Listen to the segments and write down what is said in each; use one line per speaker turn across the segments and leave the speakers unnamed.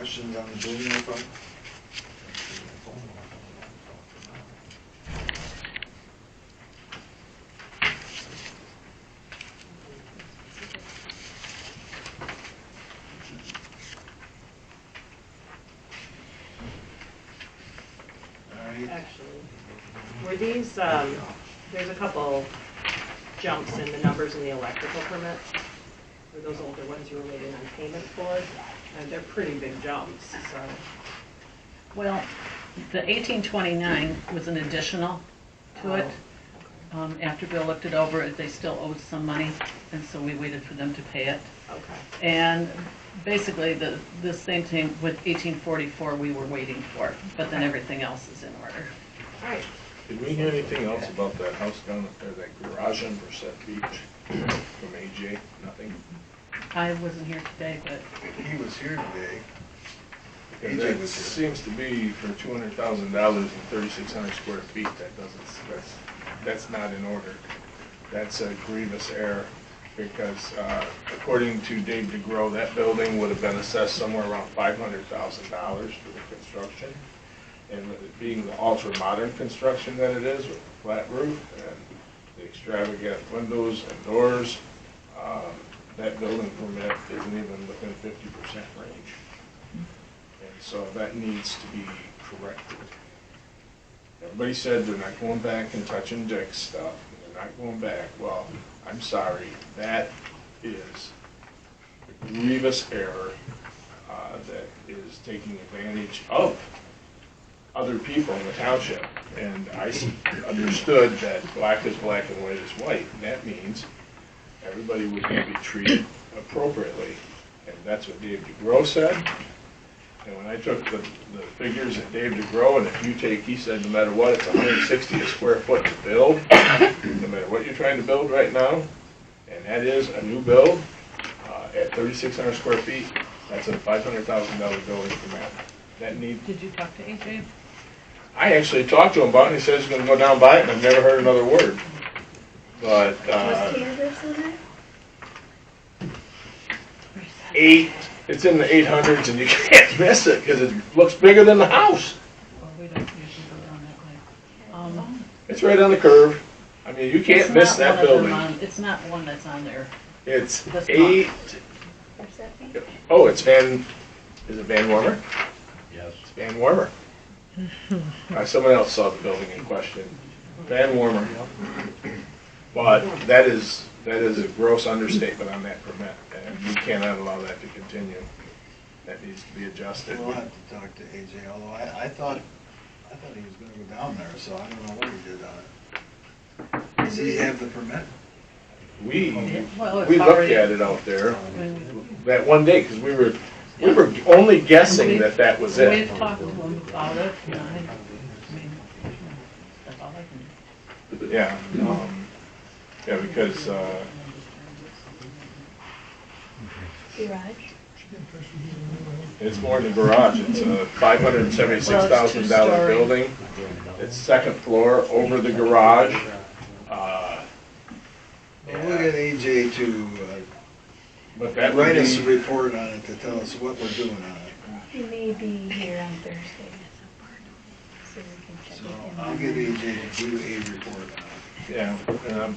questions on the building fund? All right.
Actually, were these, there's a couple jumps in the numbers in the electrical permits. Were those older ones you were waiting on payment for? And they're pretty big jumps, so.
Well, the 1829 was an additional to it. After Bill looked it over, they still owed some money, and so we waited for them to pay it.
Okay.
And basically, the same thing with 1844 we were waiting for, but then everything else is in order.
All right.
Did we hear anything else about that house down there, that garage on Brissette Beach from AJ? Nothing?
I wasn't here today, but
He was here today.
Because
AJ
that
was here.
seems to be for $200,000 and 3,600 square feet, that's not in order. That's a grievous error, because according to Dave DeGrow, that building would have been assessed somewhere around $500,000 for the construction. And with it being the ultra-modern construction that it is, with a flat roof and the extravagant windows and doors, that building permit isn't even within 50% range. And so that needs to be corrected. Everybody said they're not going back and touching Dick's stuff, they're not going back. Well, I'm sorry, that is a grievous error that is taking advantage of other people in the township. And I understood that black is black and white is white. And that means everybody would be treated appropriately. And that's what Dave DeGrow said. And when I took the figures that Dave DeGrow, and if you take, he said no matter what, it's 160 a square foot to build, no matter what you're trying to build right now, and that is a new build at 3,600 square feet, that's a $500,000 building permit. That need.
did you talk to AJ?
I actually talked to him about it, and he says he's gonna go down by it, and I've never heard another word. But,
Was Canvas in there?
it's in the 800s, and you can't miss it, because it looks bigger than the house.
Well, we don't usually go down that way.
It's right on the curve. I mean, you can't
It's
miss
not
that
one of them
building.
It's not one that's on there.
It's
This
8,
Where's that thing?
oh, is it Van Warmer?
Yes.
It's Van Warmer. Someone else saw the building in question. Van Warmer. But that is a gross understatement on that permit, and we cannot allow that to continue. That needs to be adjusted.
We'll have to talk to AJ, although I thought he was gonna go down there, so I don't know what he did on it. Does he have the permit?
We
Well, it's
looked
already-
at it out there that one day, because we were only guessing that was it.
We've talked to him about it, you know, I mean, that's all I can do.
Yeah, because,
Garage?
it's more than a garage, it's a $576,000 building. It's second floor over the garage.
Well, we'll get AJ to
But that would
write us a
be,
report on it to tell us what we're doing on it.
He may be here on Thursday, so we can check
So
with him.
I'll get AJ to do a report on it.
yeah, and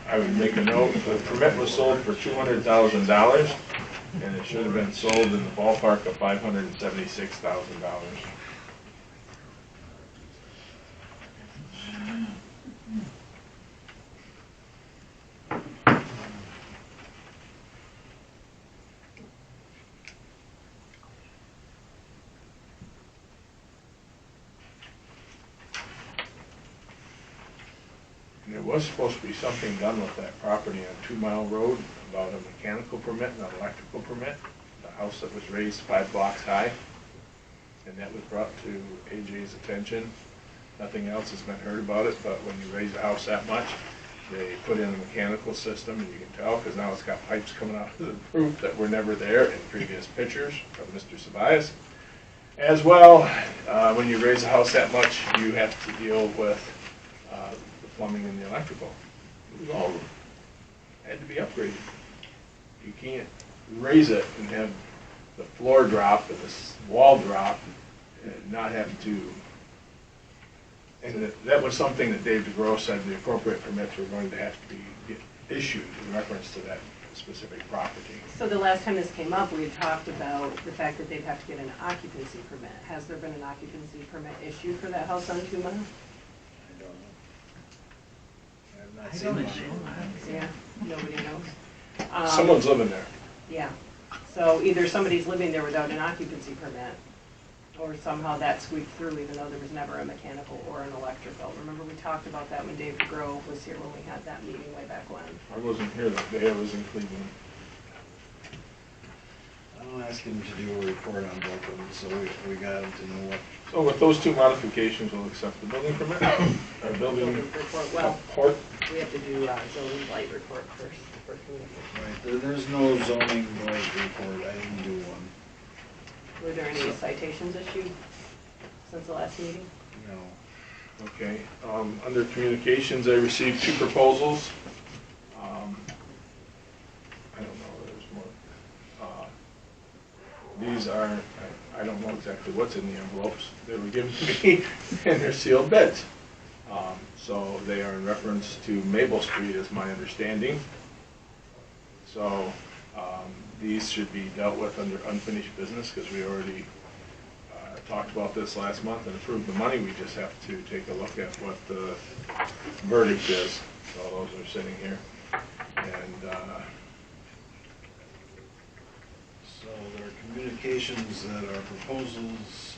I would make a note, the permit was sold for $200,000, and it should have been sold in the ballpark of $576,000. And there was supposed to be something done with that property on 2 Mile Road about a mechanical permit and an electrical permit. The house that was raised 5 blocks high, and that was brought to AJ's attention. Nothing else has been heard about it, but when you raise a house that much, they put in a mechanical system, and you can tell, because now it's got pipes coming out of the roof that were never there in previous pictures from Mr. Sabias. As well, when you raise a house that much, you have to deal with the plumbing and the electrical. It was all had to be upgraded. You can't raise it and have the floor drop and this wall drop, and not having to, and that was something that Dave DeGros said the appropriate permits were going to have to be issued in reference to that specific property.
So the last time this came up, we had talked about the fact that they'd have to get an occupancy permit. Has there been an occupancy permit issued for that house on 2 Mile?
I don't know. I have not
I
seen
don't
one.
know.
Yeah, nobody knows.
Someone's living there.
Yeah, so either somebody's living there without an occupancy permit, or somehow that squeaked through even though there was never a mechanical or an electrical. Remember, we talked about that when Dave DeGrove was here when we had that meeting way back when.
I wasn't here that day, I was in Cleveland.
I'll ask him to do a report on both of them, so we got him to know what.
So with those two modifications, we'll accept the building permit, or building
Report, well,
report.
we have to do zoning blight report first for communication.
Right, there's no zoning noise report, I didn't do one.
Were there any citations issued since the last meeting?
No.
Okay, under communications, I received 2 proposals. I don't know, there's more. These are, I don't know exactly what's in the envelopes. They were given to me, and they're sealed bids. So they are in reference to Maple Street, is my understanding. So these should be dealt with under unfinished business, because we already talked about this last month and approved the money. We just have to take a look at what the verdict is. So those are sitting here. And
So there are communications that are proposals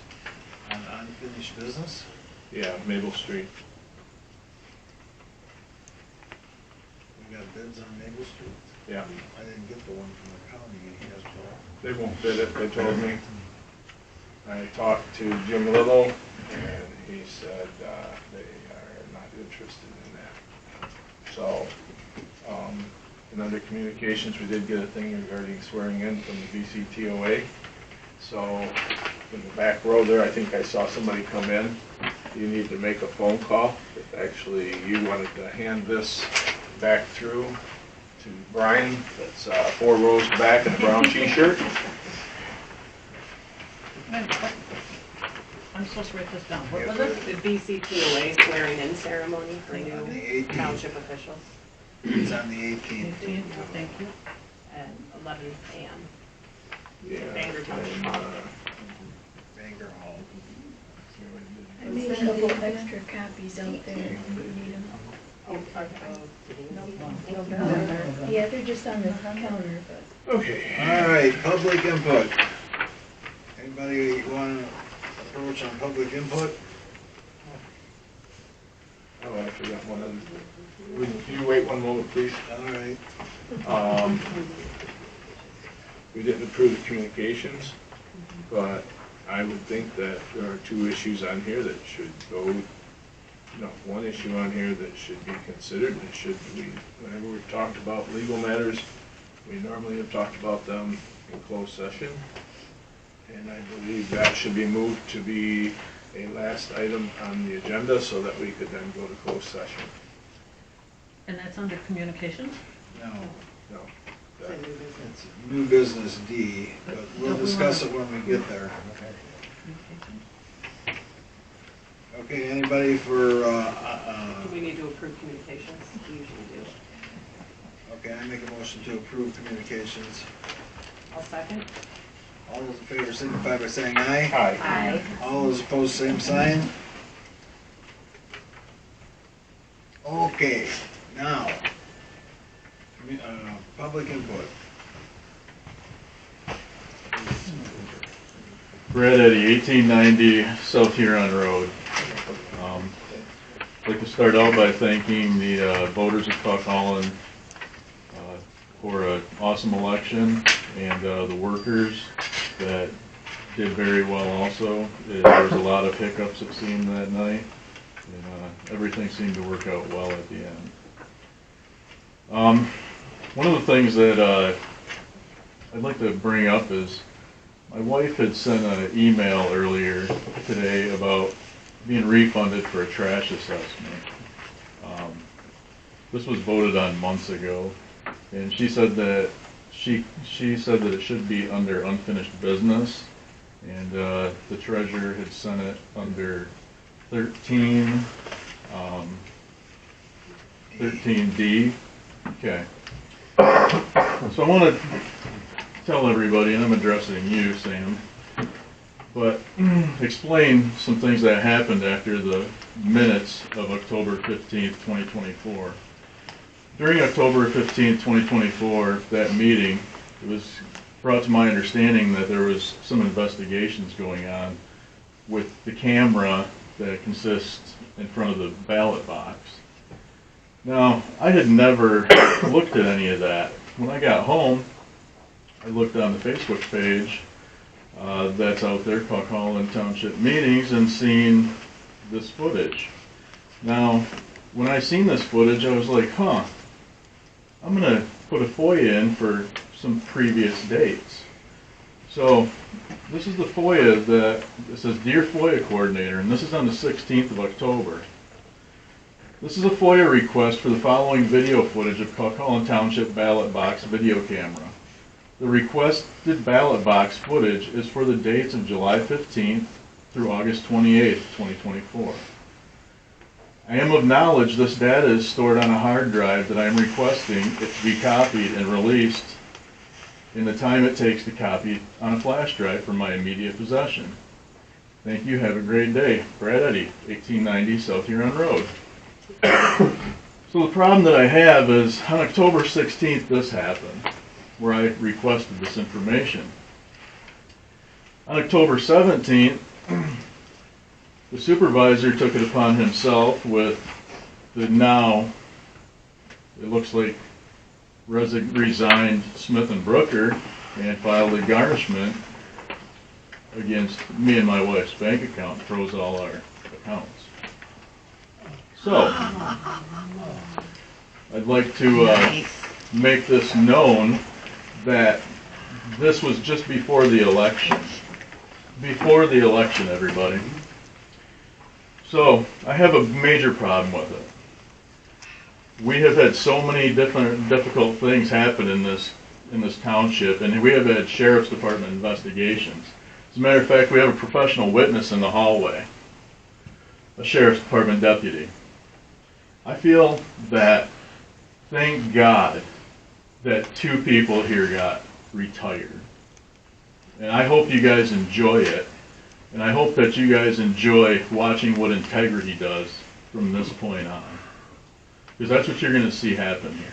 on unfinished business?
yeah, Maple Street.
We got bids on Maple Street?
Yeah,
I didn't get the one from the county, he has to.
they won't bid it, they told me. I talked to Jim Little, and he said they are not interested in that. So, and under communications, we did get a thing regarding swearing in from the VCTOA. So, in the back row there, I think I saw somebody come in. You need to make a phone call. If actually you wanted to hand this back through to Brian, that's 4 rows back in a brown t-shirt.
I'm supposed to write this down. What was
Yeah,
it?
The BCTOA swearing in ceremony for
On the
new
18th.
township officials
It's on the 18th.
18, thank you.
at 11 a.m.
Yeah.
Bangor Township
and,
Hall.
Bangor Hall.
I made a couple extra copies out there if you need them. Yeah, they're just on the counter, but.
Okay.
All right, public input. Anybody want to approach on public input?
Oh, I forgot one other thing. Would you wait one moment, please?
All right.
We didn't approve the communications, but I would think that there are 2 issues on here that should go, one issue on here that should be considered, and should be, whenever we've talked about legal matters, we normally have talked about them in closed session. And I believe that should be moved to be a last item on the agenda so that we could then go to closed session.
And that's under communications?
No,
No.
It's a new business.
it's new business D, but we'll discuss it when we get there. Okay, anybody for,
Do we need to approve communications? We usually do.
okay, I make a motion to approve communications.
I'll second.
All those in favor signify by saying aye.
Hi.
Aye.
All those opposed, same sign. Okay, now, public input.
Brad Eddy, 1890 South Huron Road. I'd like to start out by thanking the voters of Tuck Holland for an awesome election, and the workers that did very well also. There was a lot of hiccups, it seemed, that night, and everything seemed to work out well at the end. One of the things that I'd like to bring up is my wife had sent an email earlier today about being refunded for a trash assessment. This was voted on months ago, and she said that she said that it should be under unfinished business, and the treasurer had sent it under 13, 13D. Okay. So I want to tell everybody, and I'm addressing you, Sam, but explain some things that happened after the minutes of October 15th, 2024. During October 15th, 2024, that meeting, it was brought to my understanding that there was some investigations going on with the camera that consists in front of the ballot box. Now, I had never looked at any of that. When I got home, I looked on the Facebook page that's out there called Holland Township Meetings and seen this footage. Now, when I seen this footage, I was like, huh, I'm going to put a FOIA in for some previous dates. So, this is the FOIA that it says, Dear FOIA Coordinator, and this is on the 16th of October. This is a FOIA request for the following video footage of Holland Township ballot box video camera. The requested ballot box footage is for the dates of July 15th through August 28th, 2024. I am of knowledge this data is stored on a hard drive that I am requesting it to be copied and released in the time it takes to copy on a flash drive for my immediate possession. Thank you, have a great day. Brad Eddy, 1890 South Huron Road. So the problem that I have is on October 16th this happened, where I requested this information. On October 17th, the supervisor took it upon himself with the now, it looks like, resigned Smith and Brooker, and filed a garnishment against me and my wife's bank account, froze all our accounts. So, I'd like to make this known that this was just before the election. Before the election, everybody. So, I have a major problem with it. We have had so many different difficult things happen in this township, and we have had Sheriff's Department investigations. As a matter of fact, we have a professional witness in the hallway, a Sheriff's Department deputy. I feel that, thank God, that 2 people here got retired. And I hope you guys enjoy it. And I hope that you guys enjoy watching what integrity does from this point on. Because that's what you're going to see happen here.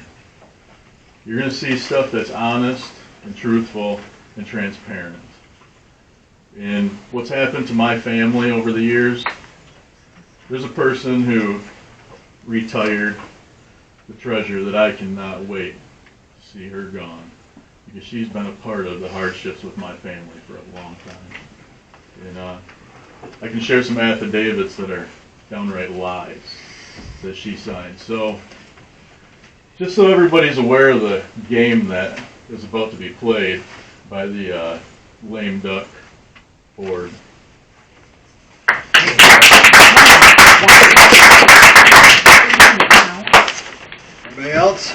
You're going to see stuff that's honest and truthful and transparent. And what's happened to my family over the years, there's a person who retired, the treasurer, that I cannot wait to see her gone. Because she's been a part of the hardships with my family for a long time. And I can share some affidavits that are downright lies that she signed. So, just so everybody's aware of the game that is about to be played by the lame duck board.
Anybody else?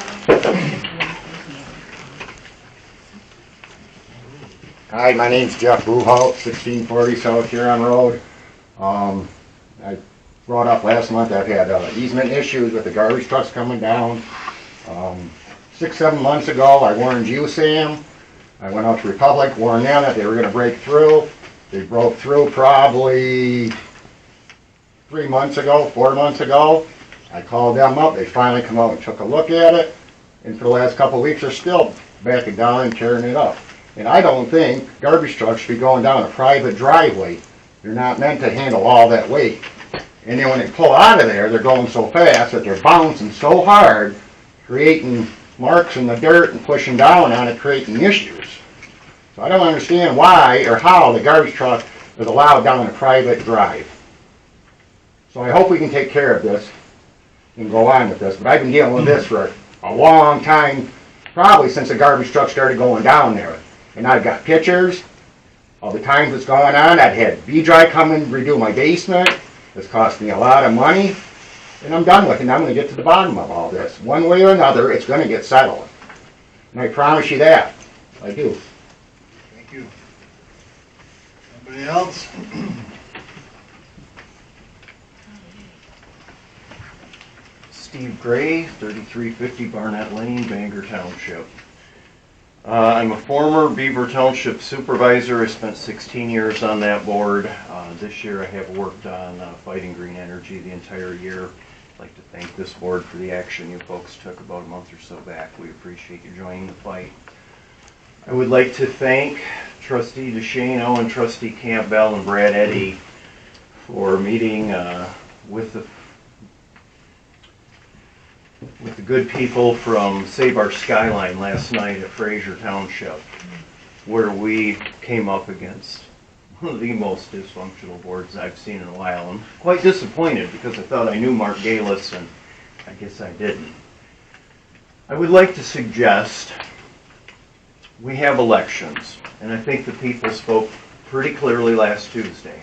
Hi, my name's Jeff Buhout, 1640 South Huron Road. I brought up last month I've had easement issues with the garbage trucks coming down. 6-7 months ago I warned you, Sam. I went out to Republic, warned them that they were going to break through. They broke through probably 4 months ago. I called them up, they finally come out and took a look at it, and for the last couple of weeks they're still backing down and tearing it up. And I don't think garbage trucks should be going down a private driveway. They're not meant to handle all that weight. And then when they pull out of there, they're going so fast that they're bouncing so hard, creating marks in the dirt and pushing down on it, creating issues. So I don't understand why or how the garbage truck is allowed down a private drive. So I hope we can take care of this and go on with this. But I've been dealing with this for a long time, probably since the garbage truck started going down there. And I've got pictures of the times it's going on. I've had V-Dry come and redo my basement. It's cost me a lot of money. And I'm done with it. And I'm going to get to the bottom of all this. One way or another, it's going to get settled. And I promise you that. I do.
Thank you. Anybody else?
Steve Gray, 3350 Barnett Lane, Bangor Township. I'm a former Beaver Township supervisor. I spent 16 years on that board. This year I have worked on fighting green energy the entire year. I'd like to thank this board for the action you folks took about a month or so back. We appreciate you joining the fight. I would like to thank Trustee DeShano and Trustee Campbell and Brad Eddy for meeting with the good people from Save Our Skyline last night at Fraser Township, where we came up against one of the most dysfunctional boards I've seen in a while. I'm quite disappointed because I thought I knew Mark Galis, and I guess I didn't. I would like to suggest we have elections, and I think the people spoke pretty clearly last Tuesday.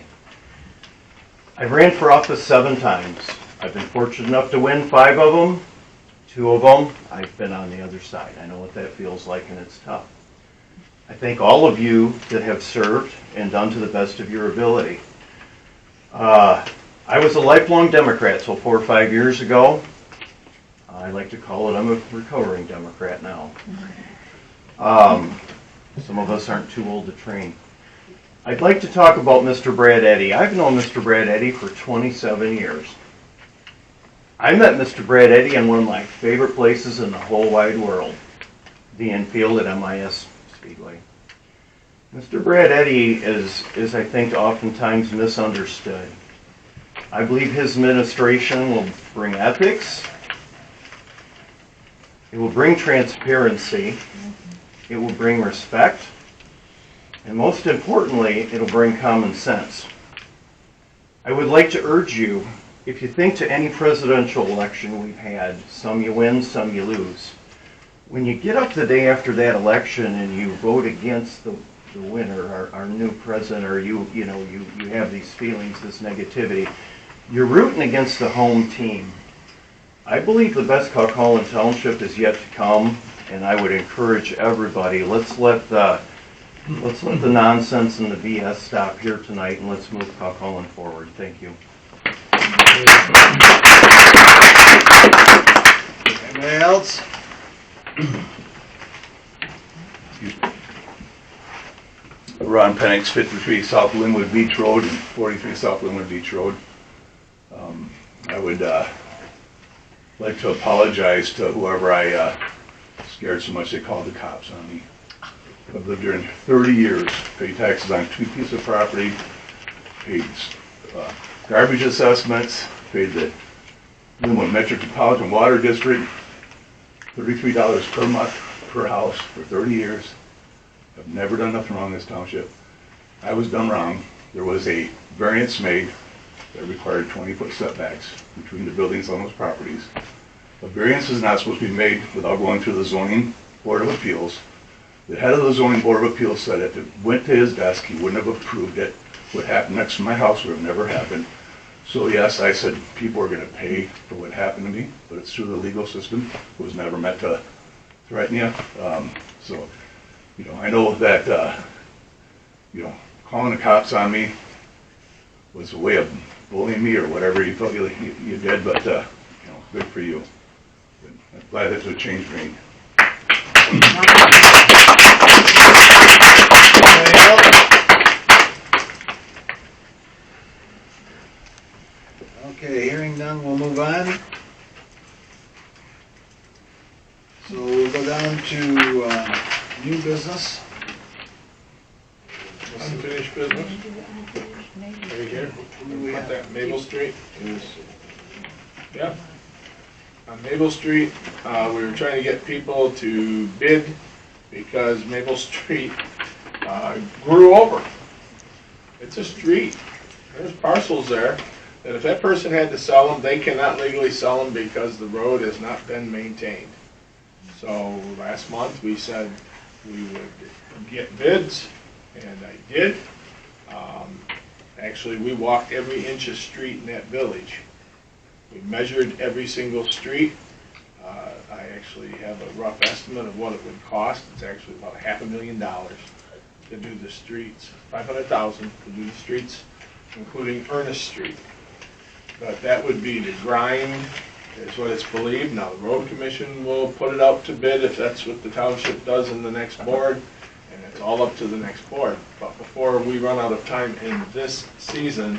I've ran for office 7 times. I've been fortunate enough to win 5 of them. 2 of them, I've been on the other side. I know what that feels like, and it's tough. I thank all of you that have served and done to the best of your ability. I was a lifelong Democrat till 4 or 5 years ago. I like to call it I'm a recovering Democrat now. Some of us aren't too old to train. I'd like to talk about Mr. Brad Eddy. I've known Mr. Brad Eddy for 27 years. I met Mr. Brad Eddy in one of my favorite places in the whole wide world, the infield at MIS Speedway. Mr. Brad Eddy is I think, oftentimes misunderstood. I believe his administration will bring ethics, it will bring transparency, it will bring respect, and most importantly, it'll bring common sense. I would like to urge you, if you think to any presidential election we've had, some you win, some you lose. When you get up the day after that election and you vote against the winner, our new president, or you have these feelings, this negativity, you're rooting against the home team. I believe the best Cuckolin Township is yet to come, and I would encourage everybody, let's let the nonsense and the BS stop here tonight, and let's move Cuckolin forward. Thank you.
Anybody else?
Ron Penix, 53 South Linwood Beach Road and 43 South Linwood Beach Road. I would like to apologize to whoever I scared so much they called the cops on me. I've lived here in 30 years, paid taxes on 2 pieces of property, paid garbage assessments, paid the Linwood Metropolitan Water District, $33 per month per house for 30 years. I've never done nothing wrong in this township. I was done wrong. There was a variance made that required 20-foot setbacks between the buildings on those properties. A variance is not supposed to be made without going through the Zoning Board of Appeals. The head of the Zoning Board of Appeals said if it went to his desk, he wouldn't have approved it. What happened next to my house would have never happened. So yes, I said people are going to pay for what happened to me, but it's through the legal system. It was never meant to threaten you. So, I know that, calling the cops on me was a way of bullying me or whatever you felt you did, but, good for you. I'm glad that's what changed me.
Anybody else? Okay, hearing none, we'll move on. So we'll go down to new business.
Unfinished business, right here.
Who do we
Put
have?
that Maple Street. Yeah. On Maple Street, we were trying to get people to bid because Maple Street grew over. It's a street. There's parcels there that if that person had to sell them, they cannot legally sell them because the road has not been maintained. So last month we said we would get bids, and I did. Actually, we walked every inch of street in that village. We measured every single street. I actually have a rough estimate of what it would cost. It's actually about $500,000 to do the streets, $500,000 to do the streets, including Ernest Street. But that would be to grind, is what it's believed. Now, the road commission will put it out to bid if that's what the township does in the next board, and it's all up to the next board. But before we run out of time in this season,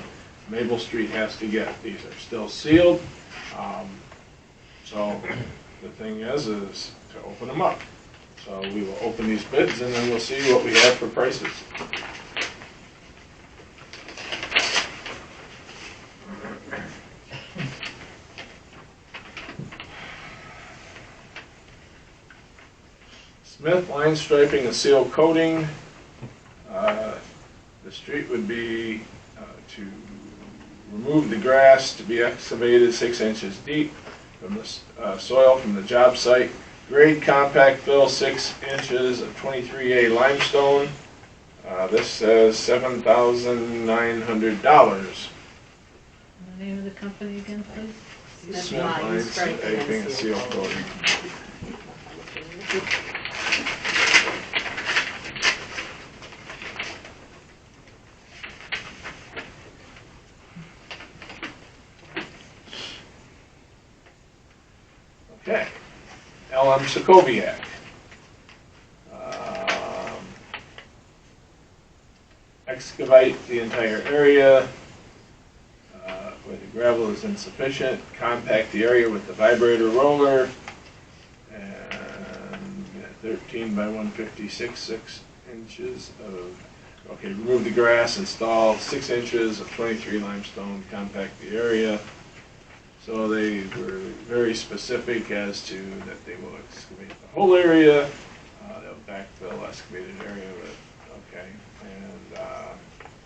Maple Street has to get, these are still sealed. So the thing is to open them up. So we will open these bids and then we'll see what we have for prices. Smith line striping and seal coating. The street would be to remove the grass to be excavated 6 inches deep from the soil from the job site. Grade compact fill 6 inches of 23A limestone. This says $7,900.
The name of the company again, please?
Smith line striping and seal coating. Okay, LM Sokoviak. Excavate the entire area where the gravel is insufficient. Compact the area with the vibrator roller. And 13 by 156, 6 inches of, okay, remove the grass, install 6 inches of 23 limestone, compact the area. So they were very specific as to that they will excavate the whole area. They'll backfill excavated area with, okay, and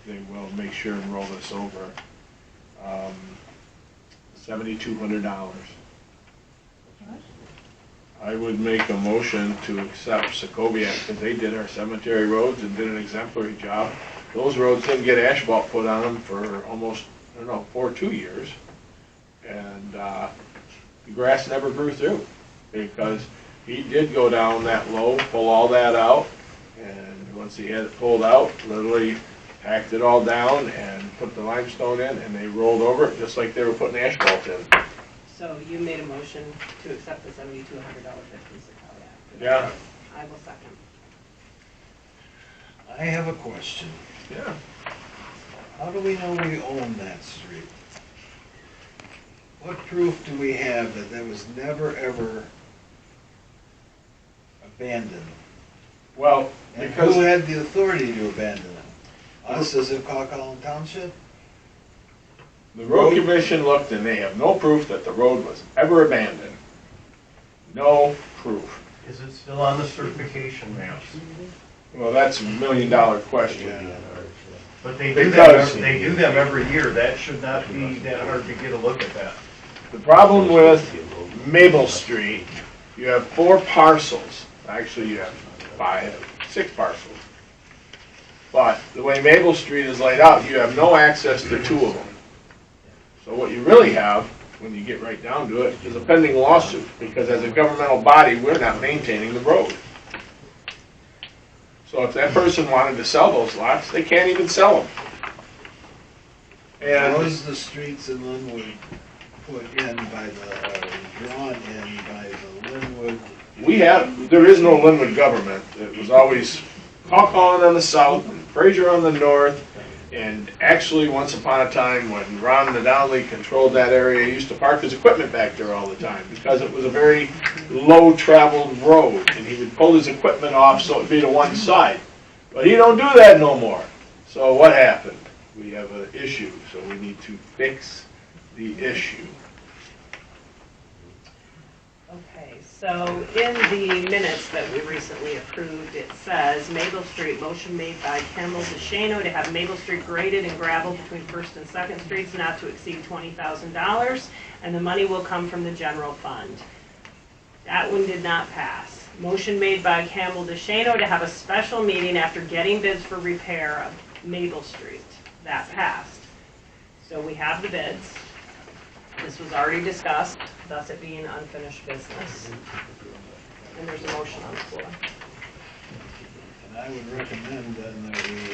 they will make sure and roll this over. $7,200. I would make a motion to accept Sokoviak because they did our cemetery roads and did an exemplary job. Those roads didn't get asphalt put on them for almost, I don't know, 2 years. And the grass never grew through because he did go down that low, pull all that out, and once he had it pulled out, literally packed it all down and put the limestone in, and they rolled over it just like they were putting asphalt in.
So you made a motion to accept the $7,200 bid from Sokoviak.
Yeah.
I will second.
I have a question.
Yeah.
How do we know we own that street? What proof do we have that that was never, ever abandoned?
Well,
And
because
who had the authority to abandon it? Us as a Coquitlam Township?
the road commission looked and they have no proof that the road was ever abandoned. No proof.
Is it still on the certification maps?
Well, that's $1 million question.
But they
Because-
they do them every year. That should not be that hard to get a look at that.
The problem with Maple Street, you have 4 parcels. Actually, you have 6 parcels. But the way Maple Street is laid out, you have no access to 2 of them. So what you really have, when you get right down to it, is a pending lawsuit, because as a governmental body, we're not maintaining the road. So if that person wanted to sell those lots, they can't even sell them.
How
And
is the streets in Linwood put in by the, drawn in by the Linwood?
there is no Linwood government. It was always Hawthorne on the south and Fraser on the north. And actually, once upon a time, when Ron Nadonley controlled that area, he used to park his equipment back there all the time because it was a very low-traveled road, and he would pull his equipment off so it would be to one side. But he don't do that no more. So what happened? We have an issue, so we need to fix the issue.
Okay, so in the minutes that we recently approved, it says Maple Street, motion made by Campbell DeShano to have Maple Street graded and gravel between First and Second Streets not to exceed $20,000, and the money will come from the general fund. That one did not pass. Motion made by Campbell DeShano to have a special meeting after getting bids for repair of Maple Street. That passed. So we have the bids. This was already discussed, thus it being unfinished business. And there's a motion on the floor.
And I would recommend then that we